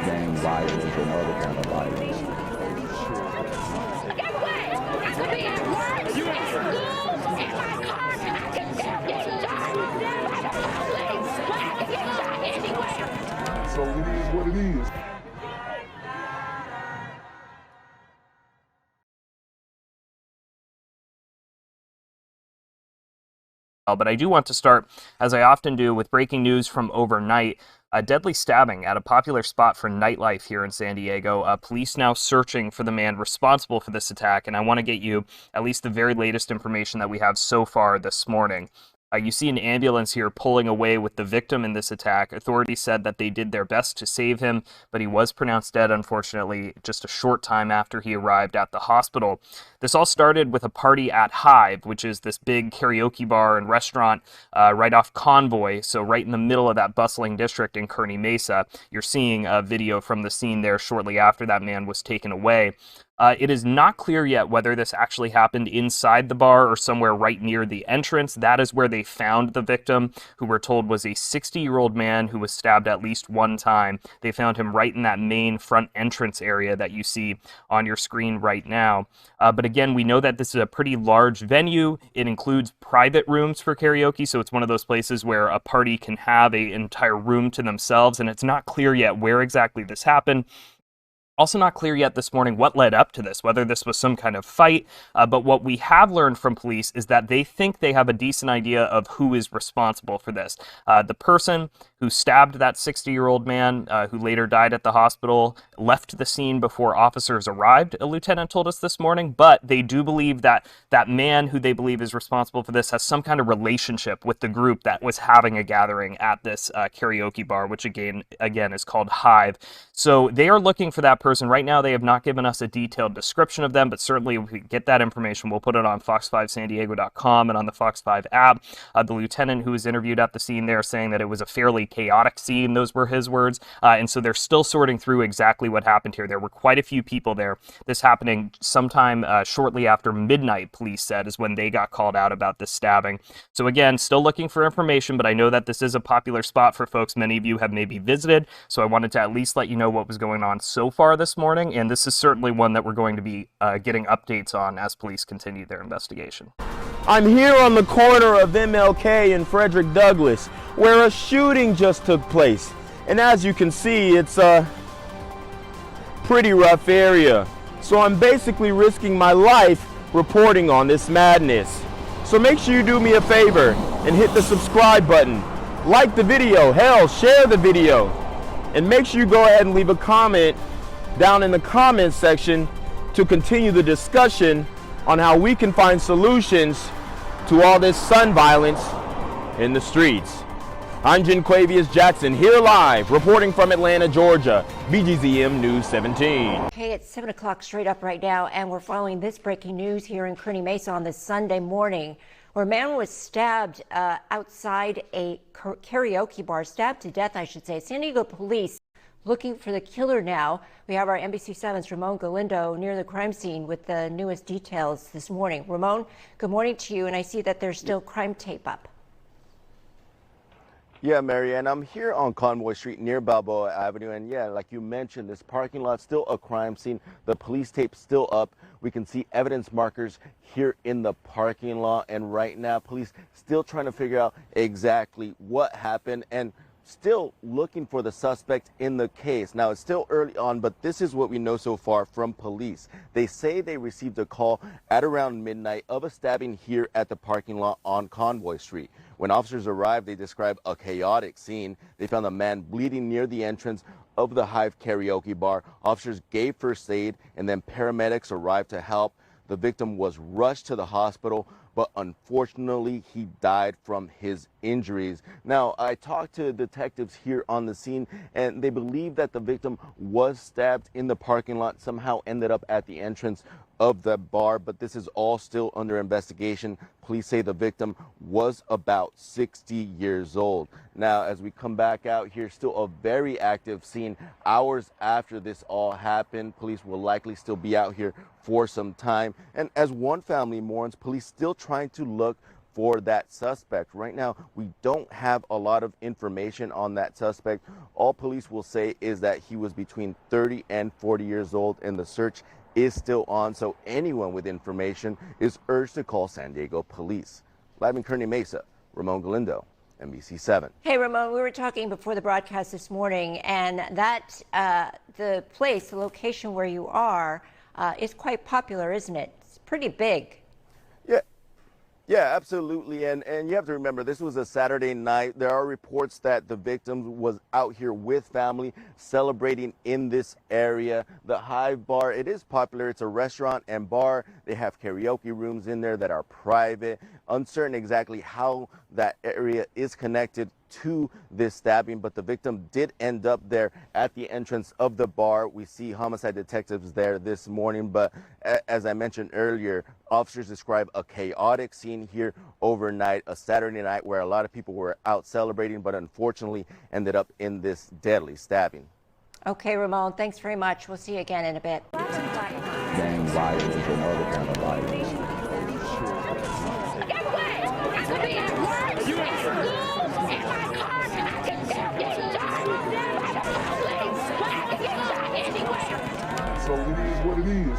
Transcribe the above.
gang violence and other kind of violence. Get away! I could be at work, at school, in my car, I can still get shot by the police. I can get shot anywhere. So it is what it is. But I do want to start, as I often do, with breaking news from overnight. A deadly stabbing at a popular spot for nightlife here in San Diego. Police now searching for the man responsible for this attack, and I want to get you at least the very latest information that we have so far this morning. You see an ambulance here pulling away with the victim in this attack. Authorities said that they did their best to save him, but he was pronounced dead, unfortunately, just a short time after he arrived at the hospital. This all started with a party at Hive, which is this big karaoke bar and restaurant right off Convoy, so right in the middle of that bustling district in Kearny Mesa. You're seeing a video from the scene there shortly after that man was taken away. It is not clear yet whether this actually happened inside the bar or somewhere right near the entrance. That is where they found the victim, who we're told was a 60-year-old man who was stabbed at least one time. They found him right in that main front entrance area that you see on your screen right now. But again, we know that this is a pretty large venue. It includes private rooms for karaoke, so it's one of those places where a party can have an entire room to themselves, and it's not clear yet where exactly this happened. Also not clear yet this morning what led up to this, whether this was some kind of fight, but what we have learned from police is that they think they have a decent idea of who is responsible for this. The person who stabbed that 60-year-old man, who later died at the hospital, left the scene before officers arrived, a lieutenant told us this morning, but they do believe that that man who they believe is responsible for this has some kind of relationship with the group that was having a gathering at this karaoke bar, which again is called Hive. So they are looking for that person. Right now, they have not given us a detailed description of them, but certainly if we get that information, we'll put it on fox5sandiego.com and on the Fox 5 app. The lieutenant who was interviewed at the scene there saying that it was a fairly chaotic scene, those were his words, and so they're still sorting through exactly what happened here. There were quite a few people there. This happening sometime shortly after midnight, police said, is when they got called out about this stabbing. So again, still looking for information, but I know that this is a popular spot for folks many of you have maybe visited, so I wanted to at least let you know what was going on so far this morning, and this is certainly one that we're going to be getting updates on as police continue their investigation. I'm here on the corner of MLK and Frederick Douglass, where a shooting just took place. And as you can see, it's a pretty rough area. So I'm basically risking my life reporting on this madness. So make sure you do me a favor and hit the subscribe button. Like the video, hell, share the video. And make sure you go ahead and leave a comment down in the comments section to continue the discussion on how we can find solutions to all this son violence in the streets. I'm Jenquavius Jackson, here live, reporting from Atlanta, Georgia, BGZM News 17. Okay, it's 7 o'clock straight up right now, and we're following this breaking news here in Kearny Mesa on this Sunday morning, where a man was stabbed outside a karaoke bar, stabbed to death, I should say. San Diego police looking for the killer now. We have our NBC7's Ramon Galindo near the crime scene with the newest details this morning. Ramon, good morning to you, and I see that there's still crime tape up. Yeah, Marianne, I'm here on Convoy Street near Balboa Avenue, and yeah, like you mentioned, this parking lot still a crime scene. The police tape still up. We can see evidence markers here in the parking lot, and right now police still trying to figure out exactly what happened and still looking for the suspect in the case. Now, it's still early on, but this is what we know so far from police. They say they received a call at around midnight of a stabbing here at the parking lot on Convoy Street. When officers arrived, they described a chaotic scene. They found a man bleeding near the entrance of the Hive karaoke bar. Officers gave first aid, and then paramedics arrived to help. The victim was rushed to the hospital, but unfortunately he died from his injuries. Now, I talked to detectives here on the scene, and they believe that the victim was stabbed in the parking lot, somehow ended up at the entrance of the bar, but this is all still under investigation. Police say the victim was about 60 years old. Now, as we come back out here, still a very active scene. Hours after this all happened, police will likely still be out here for some time. And as one family mourns, police still trying to look for that suspect. Right now, we don't have a lot of information on that suspect. All police will say is that he was between 30 and 40 years old, and the search is still on. So anyone with information is urged to call San Diego police. Live in Kearny Mesa, Ramon Galindo, NBC7. Hey, Ramon, we were talking before the broadcast this morning, and that the location where you are, is quite popular, isn't it? It's pretty big. Yeah, absolutely. And you have to remember, this was a Saturday night. There are reports that the victim was out here with family celebrating in this area. The Hive Bar, it is popular. It's a restaurant and bar. They have karaoke rooms in there that are private. Uncertain exactly how that area is connected to this stabbing, but the victim did end up there at the entrance of the bar. We see homicide detectives there this morning, but as I mentioned earlier, officers describe a chaotic scene here overnight, a Saturday night where a lot of people were out celebrating, but unfortunately ended up in this deadly stabbing. Okay, Ramon, thanks very much. We'll see you again in a bit. Gang violence and other kind of violence. Get away! I could be at work, at school, in my car, and I can still get shot by the police. But I can get shot anywhere. So it is what it is.